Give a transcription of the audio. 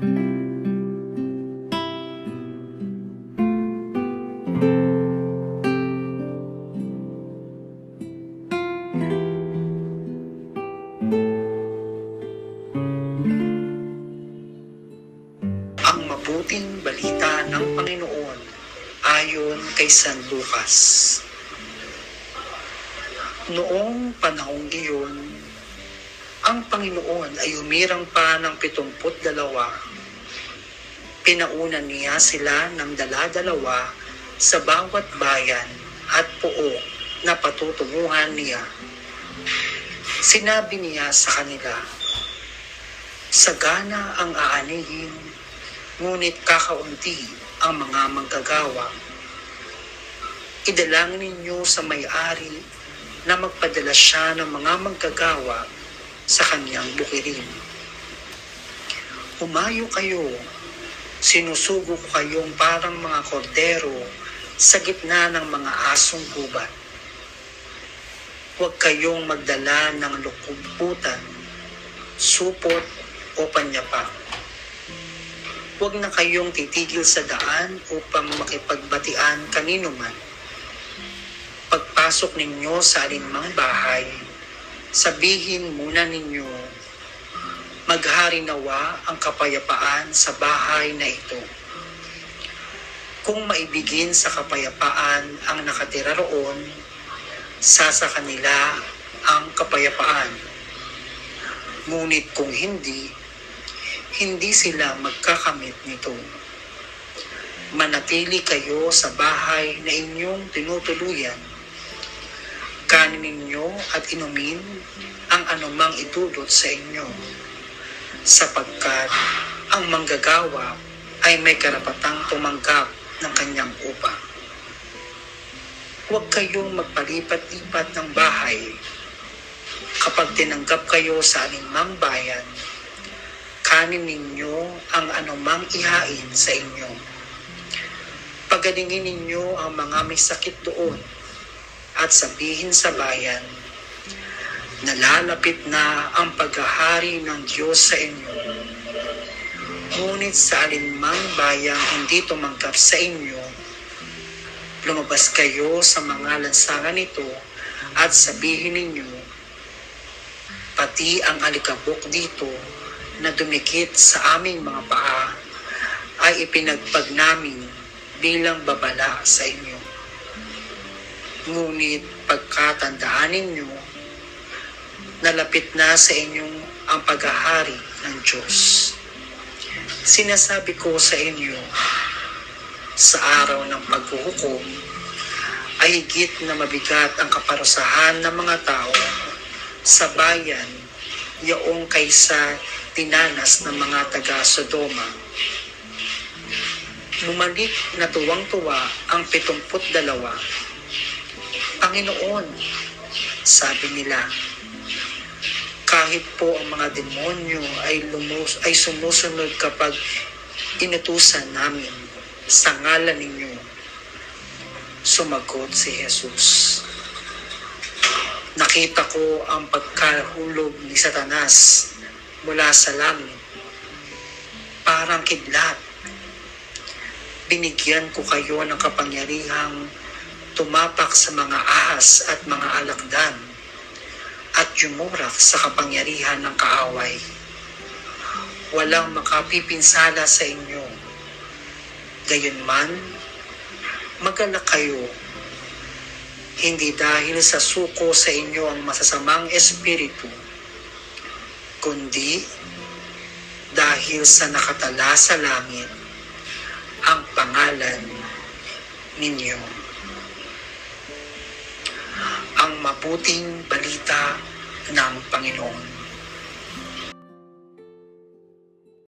Ang mabuting balita ng Panginoon ayon kay San Lucas. Noong panahong iyon, ang Panginoon ay humirang pa ng 72. Pinauna niya sila ng dala-dalawa sa bawat bayan at pook na patutunguhan niya. Sinabi niya sa kanila, "Sagana ang aanihin, ngunit kakaunti ang mga manggagawa. Idalangin ninyo sa may-ari na magpadala siya ng mga manggagawa sa kanyang bukirin. Humayo kayo, sinusugo ko kayong parang mga kordero sa gitna ng mga asong gubat. Huwag kayong magdala ng lukubutan, supot o panyapak. Huwag na kayong titigil sa daan upang makipagbatian kanino man. Pagpasok ninyo sa alinmang bahay, sabihin muna ninyo, maghari nawa ang kapayapaan sa bahay na ito. Kung maibigin sa kapayapaan ang nakatira roon, sa kanila ang kapayapaan. Ngunit kung hindi sila magkakamit nito. Manatili kayo sa bahay na inyong tinutuluyan. Kanin ninyo at inumin ang anumang idudot sa inyo, sapagkat ang manggagawa ay may karapatang tumanggap ng kanyang upa. Huwag kayong magpalipat-lipat ng bahay. Kapag tinanggap kayo sa anumang bayan, kanin ninyo ang anumang ihain sa inyo. Pagalingin ninyo ang mga may sakit doon at sabihin sa bayan, nalalapit na ang paghahari ng Diyos sa inyo. Ngunit sa alinmang bayang hindi tumanggap sa inyo, lumabas kayo sa mga lansangan nito at sabihin ninyo, pati ang alikabok dito na dumikit sa aming mga paa ay ipinagpag namin bilang babala sa inyo. Ngunit pagkatandaan ninyo, nalapit na sa inyong ang paghahari ng Diyos. Sinasabi ko sa inyo, sa araw ng paghuhukom, ay higit na mabigat ang kaparusahan ng mga tao sa bayan yaong kaysa tinanas ng mga taga-Sodoma. Bumalik na tuwang-tuwa ang 72. Panginoon, sabi nila, kahit po ang mga demonyo ay sumusunod kapag inutusan namin sa ngalan ninyo. Sumagot si Jesus, nakita ko ang pagkahulog ni Satanas mula sa langit, parang kidlat. Binigyan ko kayo ng kapangyarihang tumapak sa mga ahas at mga alakdan at yumurak sa kapangyarihan ng kaaway. Walang makapipinsala sa inyo. Gayunman, mag-alak kayo, hindi dahil sa suko sa inyo ang masasamang espiritu, kundi dahil sa nakatala sa langit ang pangalan ninyo. Ang mabuting balita ng Panginoon.